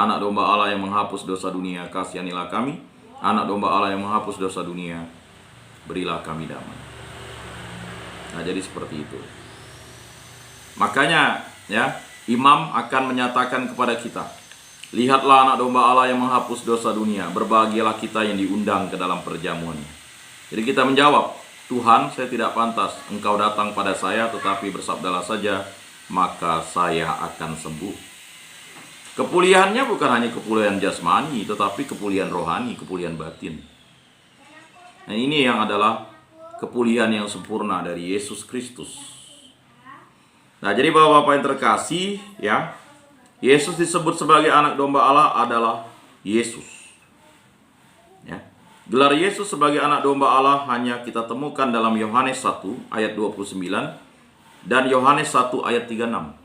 Anak domba Allah yang menghapus dosa dunia, kasihanilah kami. Anak domba Allah yang menghapus dosa dunia, berilah kami damai. Nah, jadi seperti itu. Makanya ya, imam akan menyatakan kepada kita, lihatlah anak domba Allah yang menghapus dosa dunia, berbahagialah kita yang diundang ke dalam perjamuannya. Jadi kita menjawab, Tuhan, saya tidak pantas Engkau datang pada saya, tetapi bersabdalah saja, maka saya akan sembuh. Kepulihannya bukan hanya kepulihan jasmani, tetapi kepulihan rohani, kepulihan batin. Nah, ini yang adalah kepulihan yang sempurna dari Yesus Kristus. Nah, jadi Bapak-bapak yang terkasih, ya, Yesus disebut sebagai anak domba Allah adalah Yesus. Ya. Gelar Yesus sebagai anak domba Allah hanya kita temukan dalam Yohanes 1 ayat 29 dan Yohanes 1 ayat 36.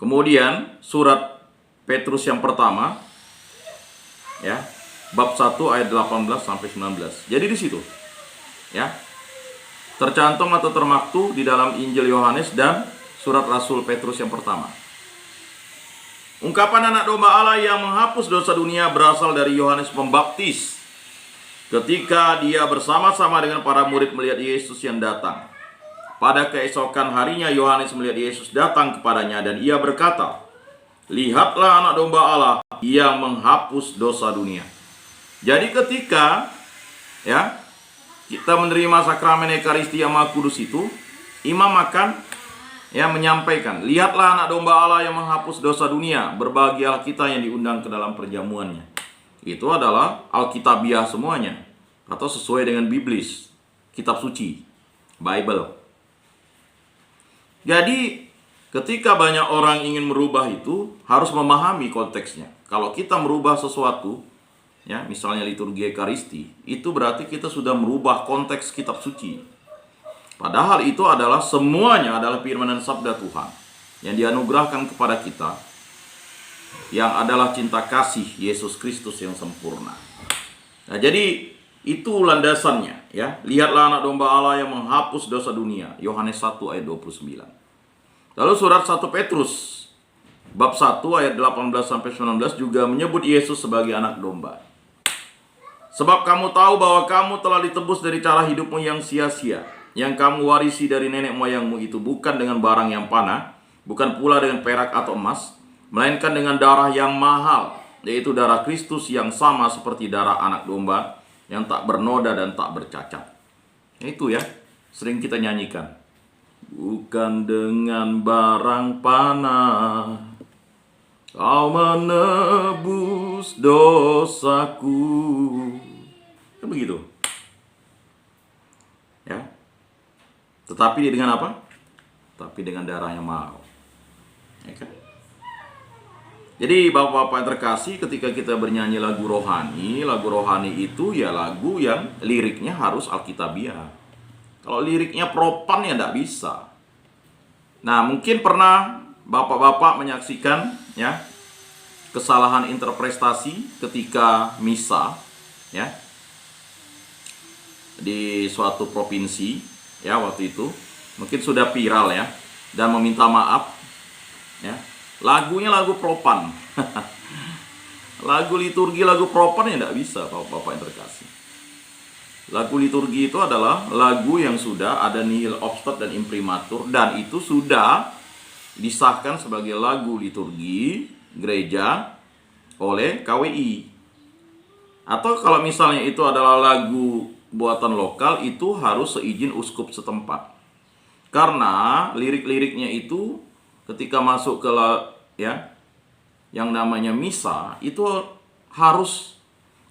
Kemudian surat Petrus yang pertama, ya, bab 1 ayat 18 sampai 19. Jadi di situ, ya, tercantum atau termaktu di dalam Injil Yohanes dan surat Rasul Petrus yang pertama. Ungkapan anak domba Allah yang menghapus dosa dunia berasal dari Yohanes Pembaptis. Ketika dia bersama-sama dengan para murid melihat Yesus yang datang. Pada keesokan harinya Yohanes melihat Yesus datang kepadanya dan ia berkata, lihatlah anak domba Allah yang menghapus dosa dunia. Jadi ketika, ya, kita menerima sakramen Ekaristi yang Maha Kudus itu, imam akan, ya, menyampaikan, lihatlah anak domba Allah yang menghapus dosa dunia, berbahagialah kita yang diundang ke dalam perjamuannya. Itu adalah Alkitabiah semuanya, atau sesuai dengan Biblis, kitab suci, Bible. Jadi ketika banyak orang ingin merubah itu, harus memahami konteksnya. Kalau kita merubah sesuatu, ya, misalnya liturgi Ekaristi, itu berarti kita sudah merubah konteks kitab suci. Padahal itu adalah semuanya adalah firman dan sabda Tuhan yang dianugerahkan kepada kita, yang adalah cinta kasih Yesus Kristus yang sempurna. Nah, jadi itu landasannya, ya. Lihatlah anak domba Allah yang menghapus dosa dunia. Yohanes 1 ayat 29. Lalu surat 1 Petrus bab 1 ayat 18 sampai 19 juga menyebut Yesus sebagai anak domba. Sebab kamu tahu bahwa kamu telah ditebus dari cara hidupmu yang sia-sia, yang kamu warisi dari nenek moyangmu itu, bukan dengan barang yang panah, bukan pula dengan perak atau emas, melainkan dengan darah yang mahal, yaitu darah Kristus yang sama seperti darah anak domba, yang tak bernoda dan tak bercacat. Itu, ya, sering kita nyanyikan. Bukan dengan barang panah Kau menebus dosaku. Kan begitu, ya. Tetapi dengan apa? Tapi dengan darah yang mahal, ya kan? Jadi Bapak-bapak yang terkasih, ketika kita bernyanyi lagu rohani itu ya lagu yang liriknya harus Alkitabiah. Kalau liriknya propan ya tidak bisa. Nah, mungkin pernah Bapak-bapak menyaksikan, ya, kesalahan interpretasi ketika misa, ya, di suatu provinsi, ya, waktu itu mungkin sudah viral, ya, dan meminta maaf, ya. Lagunya lagu propan. Lagu liturgi, lagu propan ya tidak bisa, Bapak-bapak yang terkasih. Lagu liturgi itu adalah lagu yang sudah ada nihil obstat dan imprimatur, dan itu sudah disahkan sebagai lagu liturgi gereja oleh KWI. Atau kalau misalnya itu adalah lagu buatan lokal, itu harus seizin uskup setempat. Karena lirik-liriknya itu ketika masuk ke, ya, yang namanya misa, itu harus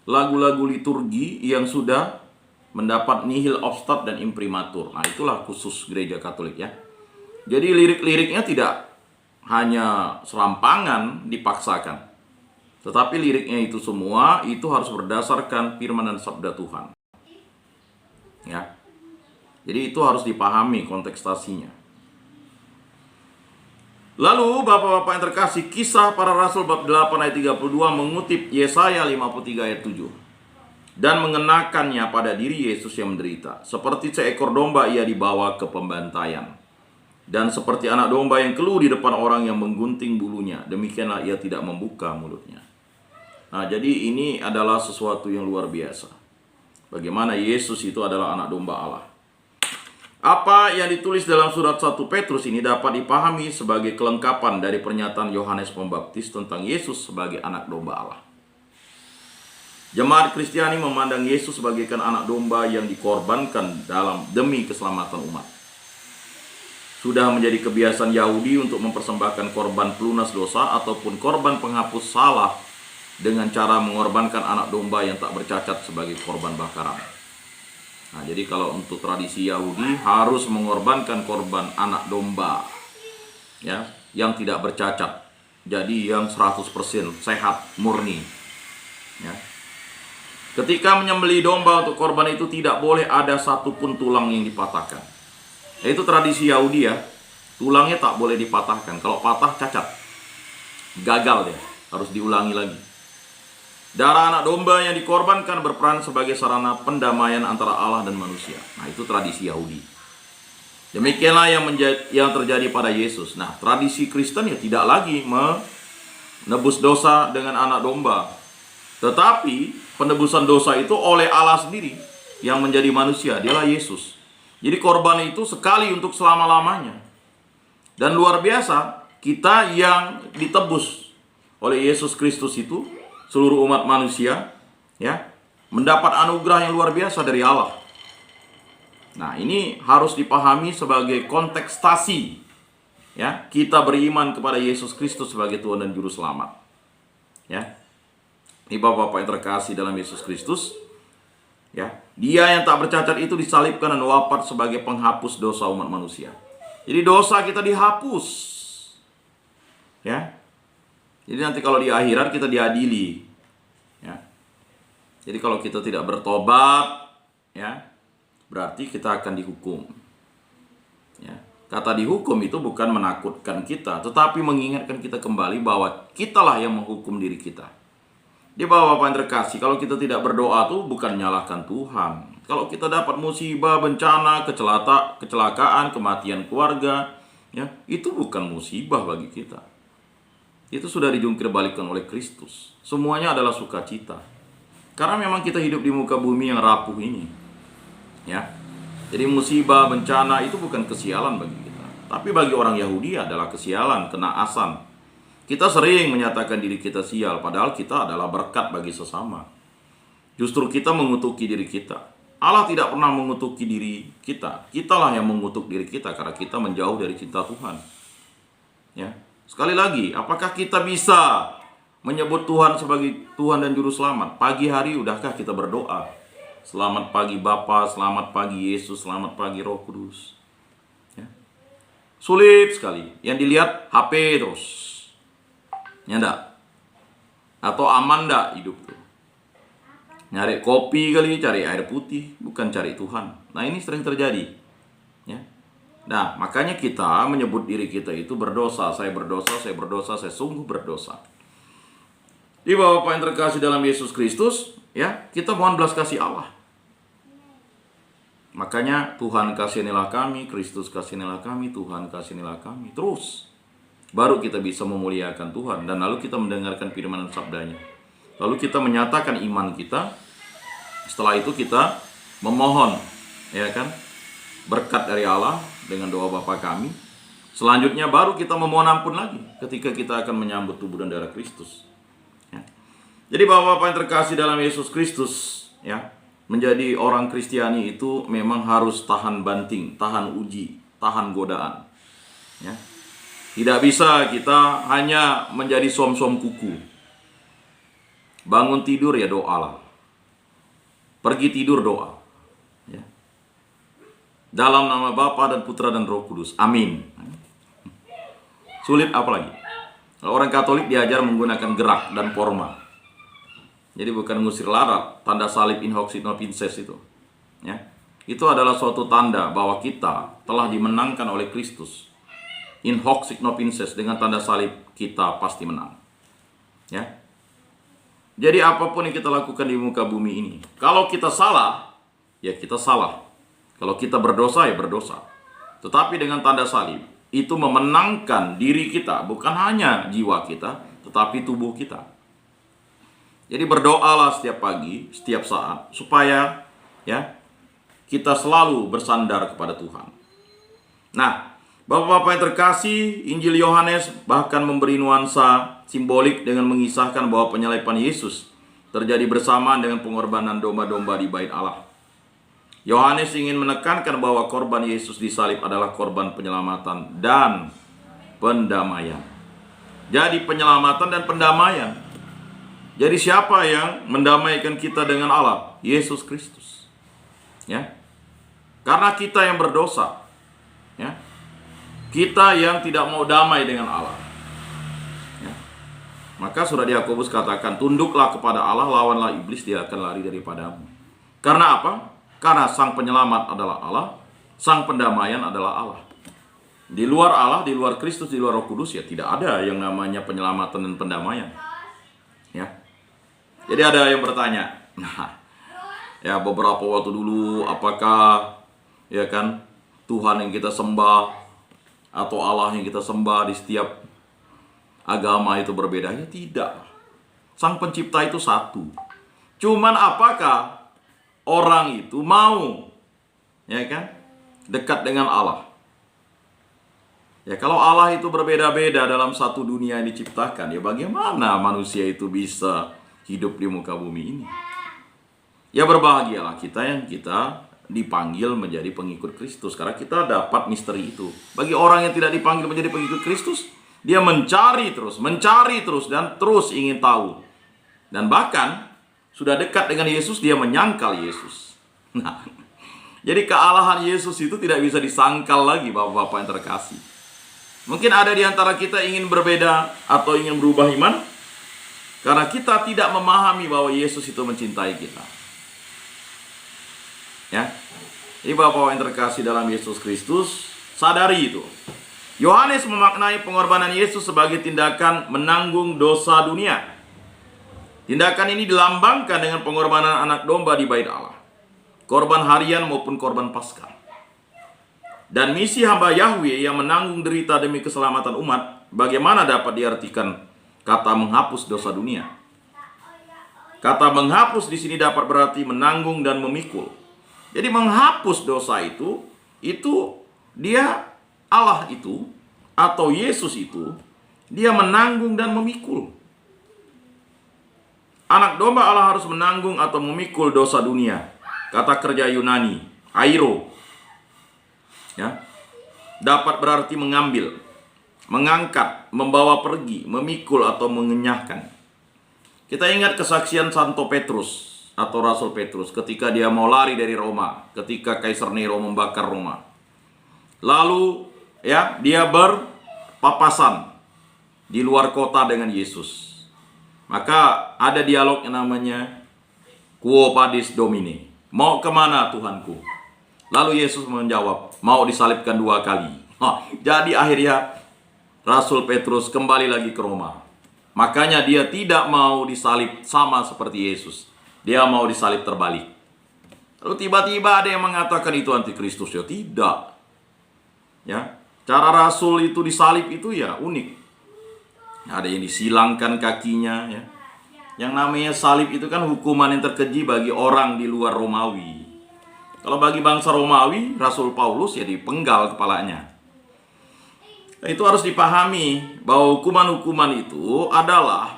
lagu-lagu liturgi yang sudah mendapat nihil obstat dan imprimatur. Nah, itulah khusus gereja Katolik, ya. Jadi lirik-liriknya tidak hanya serampangan dipaksakan, tetapi liriknya itu semua itu harus berdasarkan firman dan sabda Tuhan, ya. Jadi itu harus dipahami kontekstasinya. Lalu Bapak-bapak yang terkasih, Kisah Para Rasul bab 8 ayat 32 mengutip Yesaya 53 ayat 7. Dan mengenakannya pada diri Yesus yang menderita, seperti seekor domba ia dibawa ke pembantaian. Dan seperti anak domba yang keluh di depan orang yang menggunting bulunya, demikianlah ia tidak membuka mulutnya. Nah, jadi ini adalah sesuatu yang luar biasa. Bagaimana Yesus itu adalah anak domba Allah. Apa yang ditulis dalam surat 1 Petrus ini dapat dipahami sebagai kelengkapan dari pernyataan Yohanes Pembaptis tentang Yesus sebagai anak domba Allah. Jemaat Kristiani memandang Yesus sebagaikan anak domba yang dikorbankan demi keselamatan umat. Sudah menjadi kebiasaan Yahudi untuk mempersembahkan korban pelunas dosa ataupun korban penghapus salah dengan cara mengorbankan anak domba yang tak bercacat sebagai korban bakaran. Nah, jadi kalau untuk tradisi Yahudi harus mengorbankan korban anak domba ya, yang tidak bercacat. Jadi yang 100% sehat, murni. Ya. Ketika menyembelih domba untuk korban itu tidak boleh ada satupun tulang yang dipatahkan. Itu tradisi Yahudi ya. Tulangnya tak boleh dipatahkan. Kalau patah cacat. Gagal deh. Harus diulangi lagi. Darah anak domba yang dikorbankan berperan sebagai sarana pendamaian antara Allah dan manusia. Nah, itu tradisi Yahudi. Demikianlah yang terjadi pada Yesus. Nah, tradisi Kristen ya tidak lagi menebus dosa dengan anak domba. Tetapi penebusan dosa itu oleh Allah sendiri yang menjadi manusia. Dialah Yesus. Jadi korban itu sekali untuk selama-lamanya. Dan luar biasa, kita yang ditebus oleh Yesus Kristus itu, seluruh umat manusia, ya, mendapat anugerah yang luar biasa dari Allah. Nah, ini harus dipahami sebagai kontekstasi. Ya, kita beriman kepada Yesus Kristus sebagai Tuhan dan Juru Selamat. Ya. Ini Bapak-Bapak yang terkasih dalam Yesus Kristus, ya, Dia yang tak bercacat itu disalibkan dan wafat sebagai penghapus dosa umat manusia. Jadi dosa kita dihapus, ya. Jadi nanti kalau di akhirat kita diadili, ya. Jadi kalau kita tidak bertobat, ya, berarti kita akan dihukum. Ya. Kata dihukum itu bukan menakutkan kita, tetapi mengingatkan kita kembali bahwa kitalah yang menghukum diri kita. Di Bapak-Bapak yang terkasih, kalau kita tidak berdoa tuh bukan menyalahkan Tuhan. Kalau kita dapat musibah, bencana, kecelakaan, kematian keluarga, ya, itu bukan musibah bagi kita. Itu sudah dijungkir balikan oleh Kristus. Semuanya adalah sukacita. Karena memang kita hidup di muka bumi yang rapuh ini. Ya. Jadi musibah, bencana itu bukan kesialan bagi kita. Tapi bagi orang Yahudi adalah kesialan, kenaasan. Kita sering menyatakan diri kita sial, padahal kita adalah berkat bagi sesama. Justru kita mengutuki diri kita. Allah tidak pernah mengutuki diri kita. Kitalah yang mengutuk diri kita karena kita menjauh dari cinta Tuhan. Ya. Sekali lagi, apakah kita bisa menyebut Tuhan sebagai Tuhan dan Juru Selamat? Pagi hari udahkah kita berdoa? Selamat pagi Bapa, selamat pagi Yesus, selamat pagi Roh Kudus. Ya. Sulit sekali. Yang dilihat HP terus. Ya enggak? Atau aman enggak hidup tuh? Nyari kopi kali, cari air putih, bukan cari Tuhan. Nah, ini sering terjadi. Ya. Nah, makanya kita menyebut diri kita itu berdosa. Saya berdosa, saya berdosa, saya sungguh berdosa. Di Bapak yang terkasih dalam Yesus Kristus, ya, kita mohon belas kasih Allah. Makanya Tuhan kasihanilah kami, Kristus kasihanilah kami, Tuhan kasihanilah kami. Terus. Baru kita bisa memuliakan Tuhan. Dan lalu kita mendengarkan firman dan sabdanya. Lalu kita menyatakan iman kita. Setelah itu kita memohon, ya kan, berkat dari Allah dengan doa Bapa kami. Selanjutnya baru kita memohon ampun lagi ketika kita akan menyambut tubuh dan darah Kristus. Ya. Jadi Bapak-Bapak yang terkasih dalam Yesus Kristus, ya, menjadi orang Kristiani itu memang harus tahan banting, tahan uji, tahan godaan. Ya. Tidak bisa kita hanya menjadi som-som kuku. Bangun tidur ya doalah. Pergi tidur doa. Ya. Dalam nama Bapa dan Putra dan Roh Kudus. Amin. Sulit apalagi. Kalau orang Katolik diajar menggunakan gerak dan forma. Jadi bukan ngusir larat. Tanda salib in hoc signo vinces itu. Ya. Itu adalah suatu tanda bahwa kita telah dimenangkan oleh Kristus. In hoc signo vinces, dengan tanda salib kita pasti menang. Ya. Jadi apapun yang kita lakukan di muka bumi ini, kalau kita salah, ya kita salah. Kalau kita berdosa, ya berdosa. Tetapi dengan tanda salib, itu memenangkan diri kita, bukan hanya jiwa kita, tetapi tubuh kita. Jadi berdoalah setiap pagi, setiap saat, supaya ya kita selalu bersandar kepada Tuhan. Nah, Bapak-bapak yang terkasih, Injil Yohanes bahkan memberi nuansa simbolik dengan mengisahkan bahwa penyaliban Yesus terjadi bersamaan dengan pengorbanan domba-domba di Bait Allah. Yohanes ingin menekankan bahwa korban Yesus disalib adalah korban penyelamatan dan pendamaian. Jadi penyelamatan dan pendamaian. Jadi siapa yang mendamaikan kita dengan Allah? Yesus Kristus. Ya. Karena kita yang berdosa. Ya. Kita yang tidak mau damai dengan Allah. Ya. Maka surat Yakobus katakan, tunduklah kepada Allah, lawanlah iblis, dia akan lari daripadamu. Karena apa? Karena sang penyelamat adalah Allah, sang pendamaian adalah Allah. Di luar Allah, di luar Kristus, di luar Roh Kudus, ya tidak ada yang namanya penyelamatan dan pendamaian. Ya. Jadi ada yang bertanya, nah, ya beberapa waktu dulu, apakah ya kan Tuhan yang kita sembah atau Allah yang kita sembah di setiap agama itu berbeda? Ya tidak. Sang pencipta itu satu. Cuman apakah orang itu mau ya kan dekat dengan Allah? Ya kalau Allah itu berbeda-beda dalam satu dunia yang diciptakan, ya bagaimana manusia itu bisa hidup di muka bumi ini? Ya berbahagialah kita yang kita dipanggil menjadi pengikut Kristus, karena kita dapat misteri itu. Bagi orang yang tidak dipanggil menjadi pengikut Kristus, dia mencari terus, dan terus ingin tahu. Dan bahkan sudah dekat dengan Yesus, dia menyangkal Yesus. Nah, jadi kealahan Yesus itu tidak bisa disangkal lagi, Bapak-bapak yang terkasih. Mungkin ada di antara kita ingin berbeda atau ingin berubah iman, karena kita tidak memahami bahwa Yesus itu mencintai kita. Ya, ini Bapak yang terkasih dalam Yesus Kristus, sadari itu. Yohanes memaknai pengorbanan Yesus sebagai tindakan menanggung dosa dunia. Tindakan ini dilambangkan dengan pengorbanan anak domba di Bait Allah, korban harian maupun korban Paskah. Dan misi hamba Yahweh yang menanggung derita demi keselamatan umat, bagaimana dapat diartikan kata menghapus dosa dunia? Kata menghapus di sini dapat berarti menanggung dan memikul. Jadi menghapus dosa itu dia Allah itu atau Yesus itu dia menanggung dan memikul. Anak domba Allah harus menanggung atau memikul dosa dunia. Kata kerja Yunani, airo. Ya. Dapat berarti mengambil, mengangkat, membawa pergi, memikul atau mengenyahkan. Kita ingat kesaksian Santo Petrus atau Rasul Petrus ketika dia mau lari dari Roma, ketika Kaisar Nero membakar Roma. Lalu ya, dia berpapasan di luar kota dengan Yesus. Maka ada dialog yang namanya Quo vadis Domine? Mau kemana Tuhanku? Lalu Yesus menjawab, mau disalibkan 2 kali. Jadi akhirnya Rasul Petrus kembali lagi ke Roma. Makanya dia tidak mau disalib sama seperti Yesus. Dia mau disalib terbalik. Lalu tiba-tiba ada yang mengatakan itu antikristus. Ya tidak. Ya, cara Rasul itu disalib itu ya unik. Ada yang disilangkan kakinya. Ya. Yang namanya salib itu kan hukuman yang terkeji bagi orang di luar Romawi. Kalau bagi bangsa Romawi, Rasul Paulus ya dipenggal kepalanya. Nah, itu harus dipahami bahwa hukuman-hukuman itu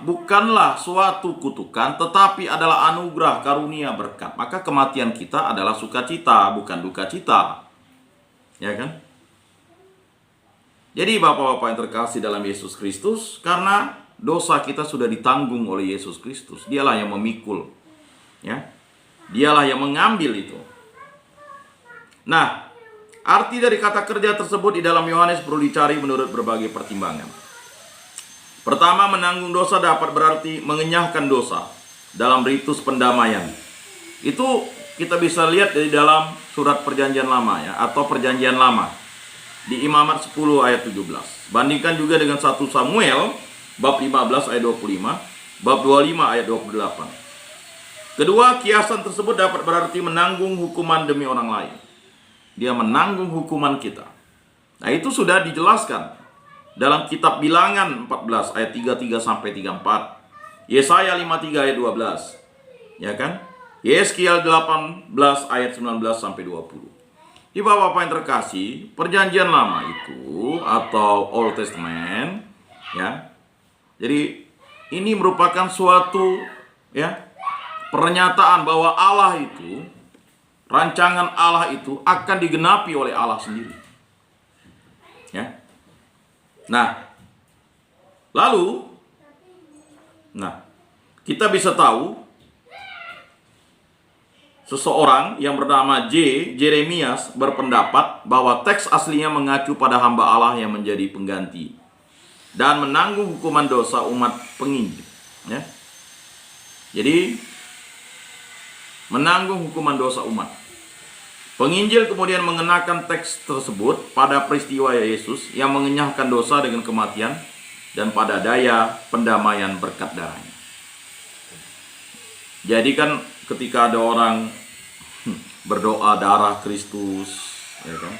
bukanlah suatu kutukan, tetapi adalah anugerah, karunia, berkat. Maka kematian kita adalah sukacita, bukan duka cita. Ya kan? Jadi Bapak-bapak yang terkasih dalam Yesus Kristus, karena dosa kita sudah ditanggung oleh Yesus Kristus. Dialah yang memikul. Ya. Dialah yang mengambil itu. Nah, arti dari kata kerja tersebut di dalam Yohanes perlu dicari menurut berbagai pertimbangan. Pertama, menanggung dosa dapat berarti mengenyahkan dosa dalam ritus pendamaian. Itu kita bisa lihat dari dalam surat perjanjian lama ya, atau perjanjian lama di Imamat 10 ayat 17. Bandingkan juga dengan 1 Samuel bab 15 ayat 25, bab 25 ayat 28. Kedua, kiasan tersebut dapat berarti menanggung hukuman demi orang lain. Dia menanggung hukuman kita. Nah, itu sudah dijelaskan dalam kitab Bilangan 14 ayat 33 sampai 34. Yesaya 53 ayat 12. Ya kan? Yeskiel 18 ayat 19 sampai 20. Di Bapak-Bapak yang terkasih, Perjanjian Lama itu atau Old Testament, ya. Jadi ini merupakan suatu pernyataan bahwa Allah itu, rancangan Allah itu akan digenapi oleh Allah sendiri. Ya. Nah, lalu kita bisa tahu seseorang yang bernama Jeremias berpendapat bahwa teks aslinya mengacu pada hamba Allah yang menjadi pengganti dan menanggung hukuman dosa umat penginjil. Ya. Jadi, menanggung hukuman dosa umat. Penginjil kemudian mengenakan teks tersebut pada peristiwa Yesus yang mengenyahkan dosa dengan kematian dan pada daya pendamaian berkat darahnya. Jadi kan ketika ada orang berdoa darah Kristus, ya kan?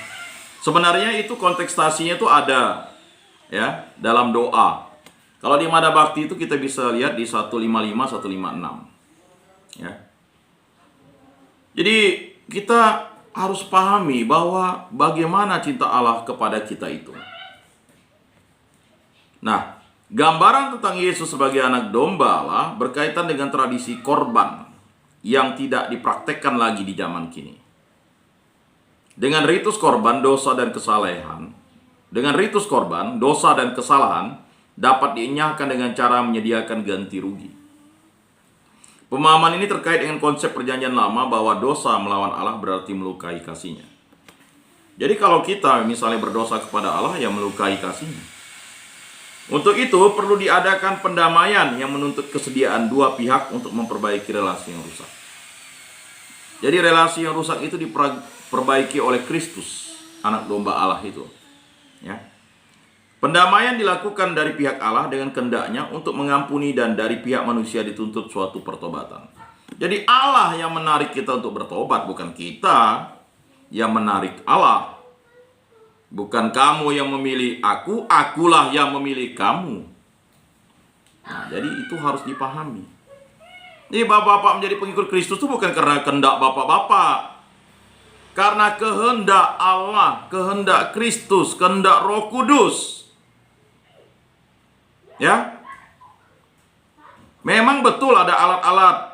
Sebenarnya itu kontekstasinya itu ada ya dalam doa. Kalau di Mada Bakti itu kita bisa lihat di 155 156. Ya. Jadi kita harus pahami bahwa bagaimana cinta Allah kepada kita itu. Nah, gambaran tentang Yesus sebagai anak domba Allah berkaitan dengan tradisi korban yang tidak dipraktekkan lagi di zaman kini. Dengan ritus korban dosa dan kesalahan, dapat dienyahkan dengan cara menyediakan ganti rugi. Pemahaman ini terkait dengan konsep Perjanjian Lama bahwa dosa melawan Allah berarti melukai kasih-Nya. Jadi kalau kita misalnya berdosa kepada Allah yang melukai kasih-Nya. Untuk itu perlu diadakan pendamaian yang menuntut kesediaan dua pihak untuk memperbaiki relasi yang rusak. Jadi relasi yang rusak itu diperbaiki oleh Kristus, anak domba Allah itu. Ya. Pendamaian dilakukan dari pihak Allah dengan kehendak-Nya untuk mengampuni dan dari pihak manusia dituntut suatu pertobatan. Jadi Allah yang menarik kita untuk bertobat, bukan kita yang menarik Allah. Bukan kamu yang memilih aku, akulah yang memilih kamu. Nah, jadi itu harus dipahami. Jadi bapak-bapak menjadi pengikut Kristus itu bukan karena kehendak bapak-bapak. Karena kehendak Allah, kehendak Kristus, kehendak Roh Kudus. Ya, memang betul ada alat-alat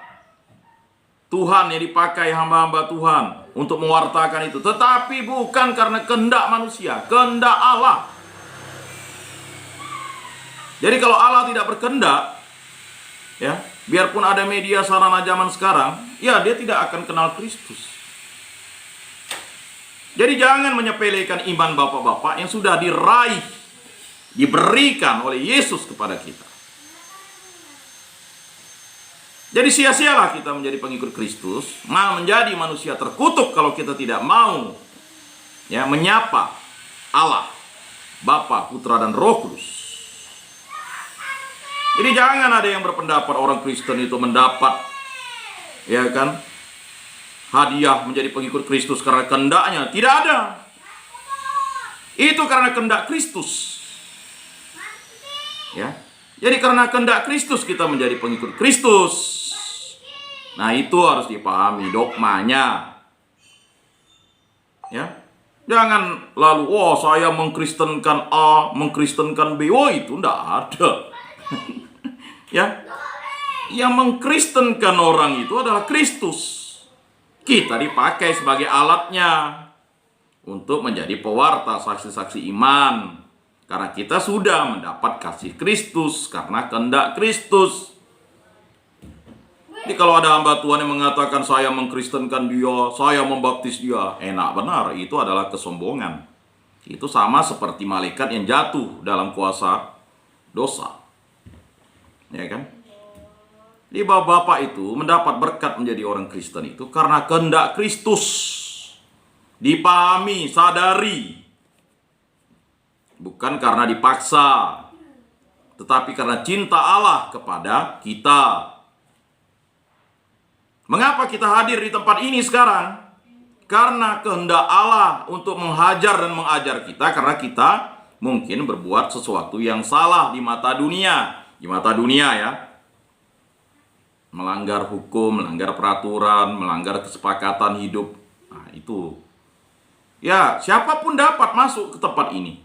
Tuhan yang dipakai hamba-hamba Tuhan untuk mewartakan itu, tetapi bukan karena kehendak manusia, kehendak Allah. Jadi kalau Allah tidak berkehendak, ya, biarpun ada media sarana zaman sekarang, ya dia tidak akan kenal Kristus. Jadi jangan menyepelekan iman bapak-bapak yang sudah diraih, diberikan oleh Yesus kepada kita. Jadi sia-sialah kita menjadi pengikut Kristus, malah menjadi manusia terkutuk kalau kita tidak mau ya menyapa Allah, Bapa, Putra dan Roh Kudus. Jadi jangan ada yang berpendapat orang Kristen itu mendapat ya kan hadiah menjadi pengikut Kristus karena kehendaknya. Tidak ada. Itu karena kehendak Kristus. Ya. Jadi karena kehendak Kristus kita menjadi pengikut Kristus. Nah, itu harus dipahami dogmanya. Ya. Jangan lalu saya mengkristenkan A, mengkristenkan B. Itu enggak ada. Ya. Yang mengkristenkan orang itu adalah Kristus. Kita dipakai sebagai alatnya untuk menjadi pewarta saksi-saksi iman. Karena kita sudah mendapat kasih Kristus karena kehendak Kristus. Jadi kalau ada hamba Tuhan yang mengatakan saya mengkristenkan dia, saya membaptis dia, enak benar, itu adalah kesombongan. Itu sama seperti malaikat yang jatuh dalam kuasa dosa. Ya kan? Jadi bapak-bapak itu mendapat berkat menjadi orang Kristen itu karena kehendak Kristus. Dipahami, sadari. Bukan karena dipaksa, tetapi karena cinta Allah kepada kita. Mengapa kita hadir di tempat ini sekarang? karena kehendak Allah untuk menghajar dan mengajar kita, karena kita mungkin berbuat sesuatu yang salah di mata dunia. Di mata dunia ya. Melanggar hukum, melanggar peraturan, melanggar kesepakatan hidup. Nah, itu. Ya, siapapun dapat masuk ke tempat ini.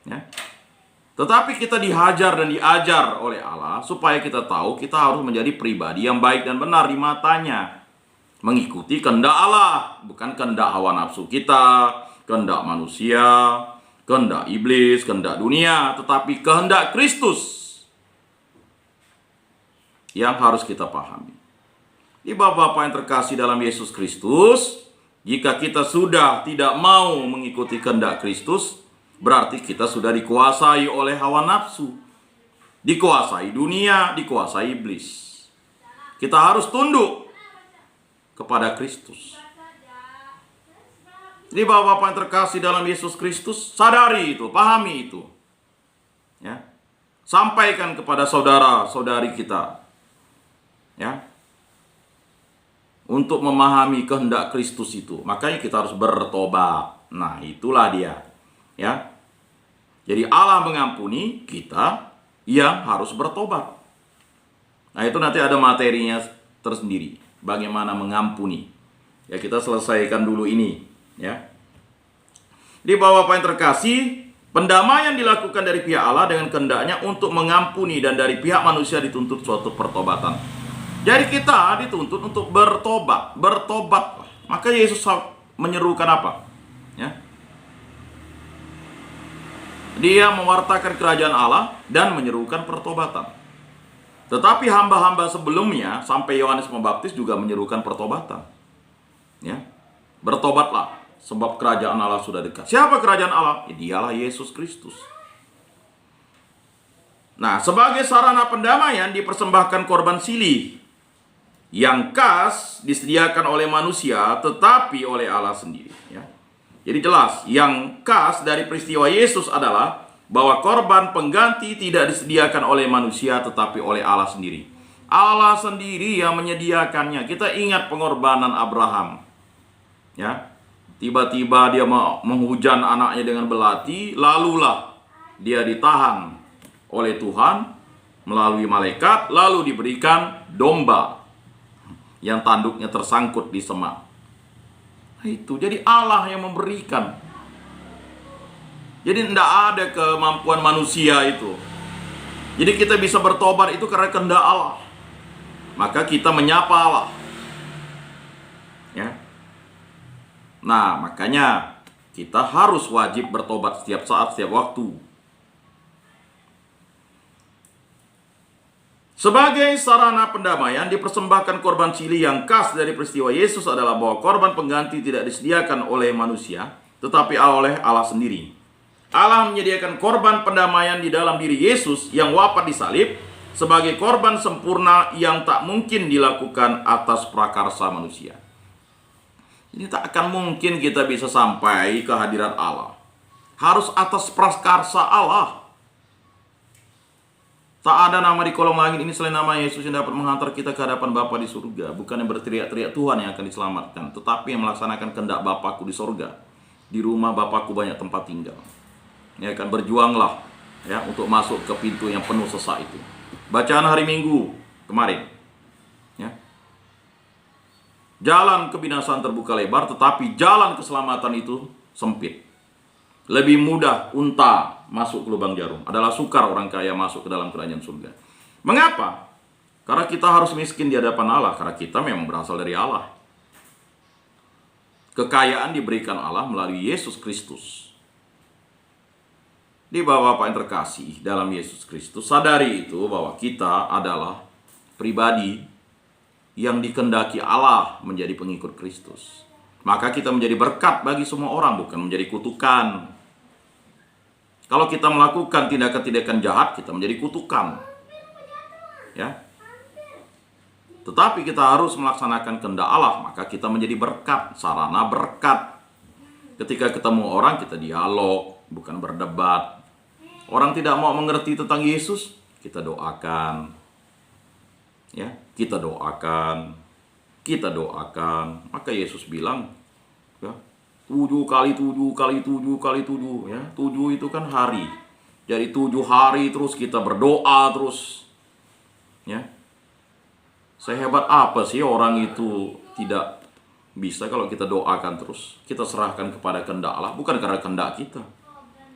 Ya. Tetapi kita dihajar dan diajar oleh Allah supaya kita tahu kita harus menjadi pribadi yang baik dan benar di matanya. Mengikuti kehendak Allah, bukan kehendak hawa nafsu kita, kehendak manusia, kehendak iblis, kehendak dunia, tetapi kehendak Kristus yang harus kita pahami. Di Bapak-Bapak yang terkasih dalam Yesus Kristus, jika kita sudah tidak mau mengikuti kehendak Kristus, berarti kita sudah dikuasai oleh hawa nafsu, dikuasai dunia, dikuasai iblis. Kita harus tunduk kepada Kristus. Jadi Bapak-Bapak yang terkasih dalam Yesus Kristus, sadari itu, pahami itu. Ya. Sampaikan kepada saudara-saudari kita. Ya. Untuk memahami kehendak Kristus itu, makanya kita harus bertobat. Nah, itulah dia. Ya. Jadi Allah mengampuni, kita yang harus bertobat. Nah, itu nanti ada materinya tersendiri. Bagaimana mengampuni. Ya, kita selesaikan dulu ini. Ya. Di Bapak-Bapak yang terkasih, pendamaian dilakukan dari pihak Allah dengan kehendaknya untuk mengampuni, dan dari pihak manusia dituntut suatu pertobatan. Jadi kita dituntut untuk bertobat. Bertobat. Maka Yesus menyerukan apa? Ya. Dia mewartakan kerajaan Allah dan menyerukan pertobatan. Tetapi hamba-hamba sebelumnya sampai Yohanes Pembaptis juga menyerukan pertobatan. Ya. Bertobatlah sebab kerajaan Allah sudah dekat. Siapa kerajaan Allah? Dialah Yesus Kristus. Nah, sebagai sarana pendamaian dipersembahkan korban silih yang khas disediakan oleh manusia tetapi oleh Allah sendiri, ya. Jadi jelas, yang khas dari peristiwa Yesus adalah bahwa korban pengganti tidak disediakan oleh manusia tetapi oleh Allah sendiri. Allah sendiri yang menyediakannya. Kita ingat pengorbanan Abraham. Ya. Tiba-tiba dia menghujan anaknya dengan belati, lalulah dia ditahan oleh Tuhan melalui malaikat, lalu diberikan domba yang tanduknya tersangkut di semak. Itu jadi Allah yang memberikan. Jadi tidak ada kemampuan manusia itu. Jadi kita bisa bertobat itu karena kehendak Allah. Maka kita menyapa Allah. Ya. Nah, makanya kita harus wajib bertobat setiap saat, setiap waktu. Sebagai sarana pendamaian dipersembahkan korban silih yang khas dari peristiwa Yesus adalah bahwa korban pengganti tidak disediakan oleh manusia, tetapi oleh Allah sendiri. Allah menyediakan korban pendamaian di dalam diri Yesus yang wafat di salib sebagai korban sempurna yang tak mungkin dilakukan atas prakarsa manusia. Ini tak akan mungkin kita bisa sampai ke hadirat Allah. Harus atas prakarsa Allah. Tak ada nama di kolong langit ini selain nama Yesus yang dapat menghantar kita ke hadapan Bapa di surga. Bukan yang berteriak-teriak Tuhan yang akan diselamatkan, tetapi yang melaksanakan kehendak Bapakku di surga. Di rumah Bapakku banyak tempat tinggal. Ya kan, berjuanglah ya untuk masuk ke pintu yang penuh sesak itu. Bacaan hari Minggu kemarin. Ya. Jalan kebinasaan terbuka lebar, tetapi jalan keselamatan itu sempit. Lebih mudah unta masuk ke lubang jarum. Adalah sukar orang kaya masuk ke dalam kerajaan surga. Mengapa? Karena kita harus miskin di hadapan Allah. Karena kita memang berasal dari Allah. Kekayaan diberikan Allah melalui Yesus Kristus. Di Bapak-Bapak yang terkasih dalam Yesus Kristus, sadari itu bahwa kita adalah pribadi yang dikehendaki Allah menjadi pengikut Kristus. Maka kita menjadi berkat bagi semua orang, bukan menjadi kutukan. Kalau kita melakukan tindakan-tindakan jahat, kita menjadi kutukan. Ya. Tetapi kita harus melaksanakan kehendak Allah, maka kita menjadi berkat, sarana berkat. Ketika ketemu orang, kita dialog, bukan berdebat. Orang tidak mau mengerti tentang Yesus, kita doakan. Ya, kita doakan. kita doakan. Maka Yesus bilang, ya, 7 kali 7 kali 7 kali 7, ya. 7 itu kan hari. Jadi 7 hari terus kita berdoa terus. Ya. Sehebat apa sih orang itu tidak bisa kalau kita doakan terus. Kita serahkan kepada kehendak Allah, bukan karena kehendak kita.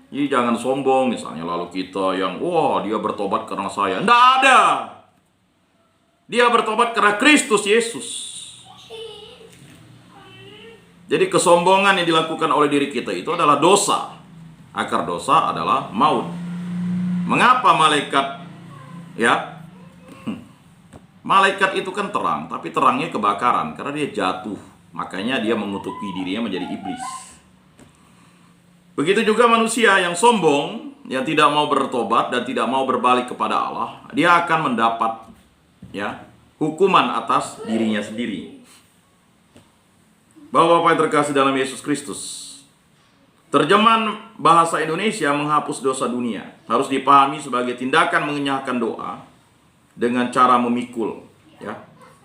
Jadi jangan sombong misalnya lalu kita yang wah dia bertobat karena saya. Tidak ada. Dia bertobat karena Kristus Yesus. Jadi kesombongan yang dilakukan oleh diri kita itu adalah dosa. Akar dosa adalah maut. Mengapa malaikat malaikat itu kan terang, tapi terangnya kebakaran karena dia jatuh. Makanya dia mengutuki dirinya menjadi iblis. Begitu juga manusia yang sombong, yang tidak mau bertobat dan tidak mau berbalik kepada Allah, dia akan mendapat hukuman atas dirinya sendiri. Bapak-bapak yang terkasih dalam Yesus Kristus, terjemahan bahasa Indonesia menghapus dosa dunia harus dipahami sebagai tindakan mengenyahkan doa dengan cara memikul.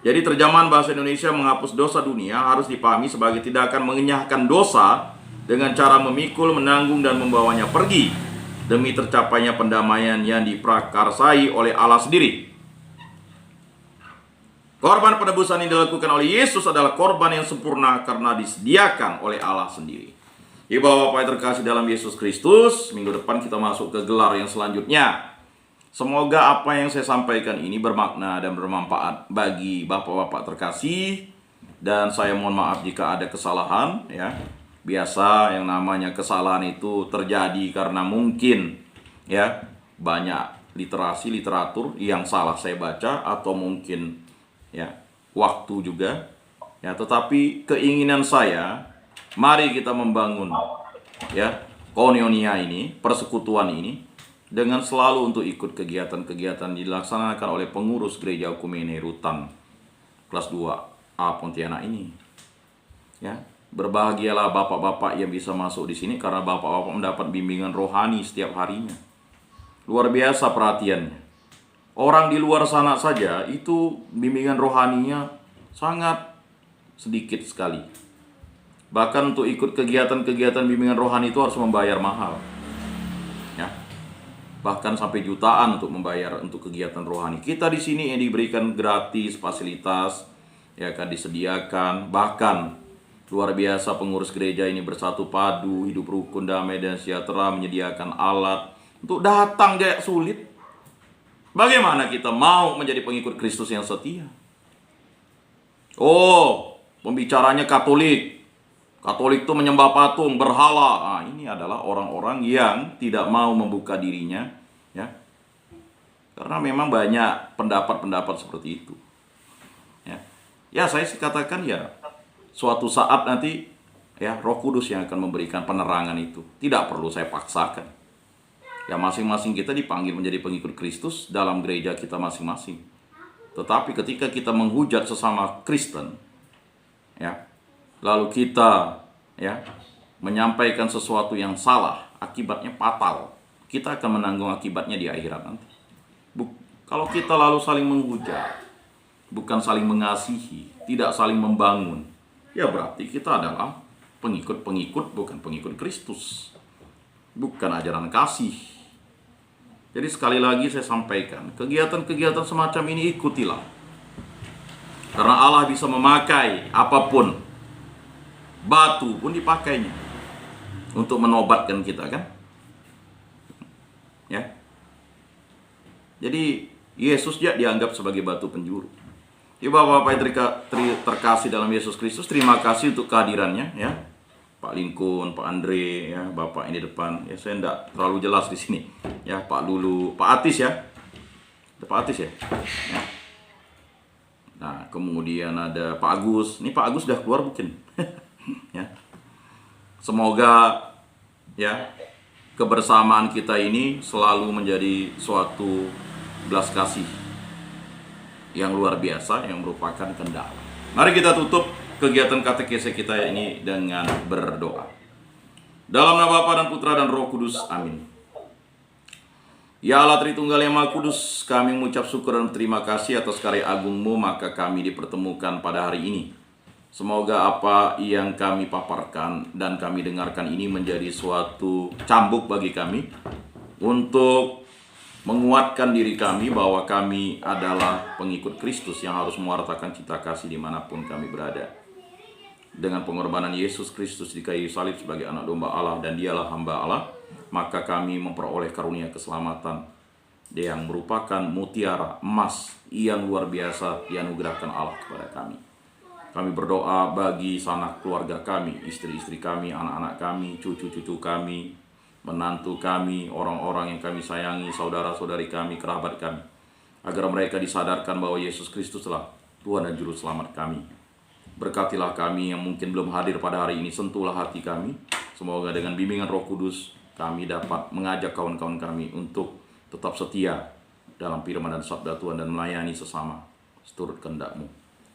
Jadi terjemahan bahasa Indonesia menghapus dosa dunia harus dipahami sebagai tindakan mengenyahkan dosa dengan cara memikul, menanggung, dan membawanya pergi demi tercapainya pendamaian yang diprakarsai oleh Allah sendiri. Korban penebusan yang dilakukan oleh Yesus adalah korban yang sempurna karena disediakan oleh Allah sendiri. Bapak-bapak yang terkasih dalam Yesus Kristus, minggu depan kita masuk ke gelar yang selanjutnya. Semoga apa yang saya sampaikan ini bermakna dan bermanfaat bagi bapak-bapak terkasih. Dan saya mohon maaf jika ada kesalahan, Biasa yang namanya kesalahan itu terjadi karena mungkin banyak literatur yang salah saya baca, atau mungkin waktu juga. Tetapi keinginan saya, mari kita membangun koinonia ini, persekutuan ini, dengan selalu untuk ikut kegiatan-kegiatan dilaksanakan oleh pengurus Gereja Oikumene Rutan kelas 2A Pontianak ini. Berbahagialah bapak-bapak yang bisa masuk di sini karena bapak-bapak mendapat bimbingan rohani setiap harinya. Luar biasa perhatiannya. Orang di luar sana saja itu bimbingan rohaninya sangat sedikit sekali. Bahkan untuk ikut kegiatan-kegiatan bimbingan rohani itu harus membayar mahal. Bahkan sampai jutaan untuk membayar untuk kegiatan rohani. Kita di sini yang diberikan gratis, fasilitas disediakan. Bahkan luar biasa pengurus gereja ini bersatu padu, hidup rukun, damai, dan sejahtera, menyediakan alat untuk datang gak sulit. Bagaimana kita mau menjadi pengikut Kristus yang setia? Oh, pembicaranya Katolik. Katolik itu menyembah patung, berhala. Ini adalah orang-orang yang tidak mau membuka dirinya, karena memang banyak pendapat-pendapat seperti itu. Saya sih katakan suatu saat nanti Roh Kudus yang akan memberikan penerangan itu. Tidak perlu saya paksakan. Masing-masing kita dipanggil menjadi pengikut Kristus dalam gereja kita masing-masing. Tetapi ketika kita menghujat sesama Kristen, lalu kita menyampaikan sesuatu yang salah, akibatnya fatal. Kita akan menanggung akibatnya di akhirat nanti. Kalau kita lalu saling menghujat, bukan saling mengasihi, tidak saling membangun, berarti kita adalah pengikut-pengikut, bukan pengikut Kristus, bukan ajaran kasih. Jadi sekali lagi saya sampaikan, kegiatan-kegiatan semacam ini ikutilah. Karena Allah bisa memakai apapun, batu pun dipakainya untuk menobatkan kita, kan? Jadi Yesus dianggap sebagai batu penjuru. Bapak-bapak yang terkasih dalam Yesus Kristus, terima kasih untuk kehadirannya, Pak Lincoln, Pak Andre, Bapak ini depan. Saya tidak terlalu jelas di sini. Pak Lulu, Pak Atis Ada Pak Atis Nah, kemudian ada Pak Agus. Ini Pak Agus sudah keluar mungkin. Semoga kebersamaan kita ini selalu menjadi suatu belas kasih yang luar biasa, yang merupakan kehendak. Mari kita tutup kegiatan katekese kita ini dengan berdoa. Dalam nama Bapa dan Putra dan Roh Kudus, amin. Ya Allah Tritunggal yang Maha Kudus, kami mengucap syukur dan terima kasih atas karya agung-Mu, maka kami dipertemukan pada hari ini. Semoga apa yang kami paparkan dan kami dengarkan ini menjadi suatu cambuk bagi kami untuk menguatkan diri kami bahwa kami adalah pengikut Kristus yang harus mewartakan cita kasih dimanapun kami berada. Dengan pengorbanan Yesus Kristus di kayu salib sebagai anak domba Allah dan dialah hamba Allah, maka kami memperoleh karunia keselamatan yang merupakan mutiara emas yang luar biasa dianugerahkan Allah kepada kami. Kami berdoa bagi sanak keluarga kami, istri-istri kami, anak-anak kami, cucu-cucu kami, menantu kami, orang-orang yang kami sayangi, saudara-saudari kami, kerabat kami, agar mereka disadarkan bahwa Yesus Kristuslah Tuhan dan Juru Selamat kami. Berkatilah kami yang mungkin belum hadir pada hari ini, sentuhlah hati kami. Semoga dengan bimbingan Roh Kudus kami dapat mengajak kawan-kawan kami untuk tetap setia dalam firman dan sabda Tuhan dan melayani sesama seturut kehendak-Mu.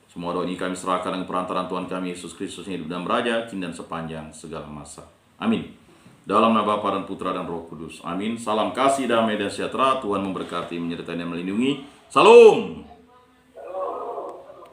Semua doa ini kami serahkan dengan perantaraan Tuhan kami Yesus Kristus yang hidup dan beraja kini dan sepanjang segala masa. Amin. Dalam nama Bapa dan Putra dan Roh Kudus. Amin. Salam kasih, damai dan sejahtera. Tuhan memberkati, menyertai dan melindungi. Salam.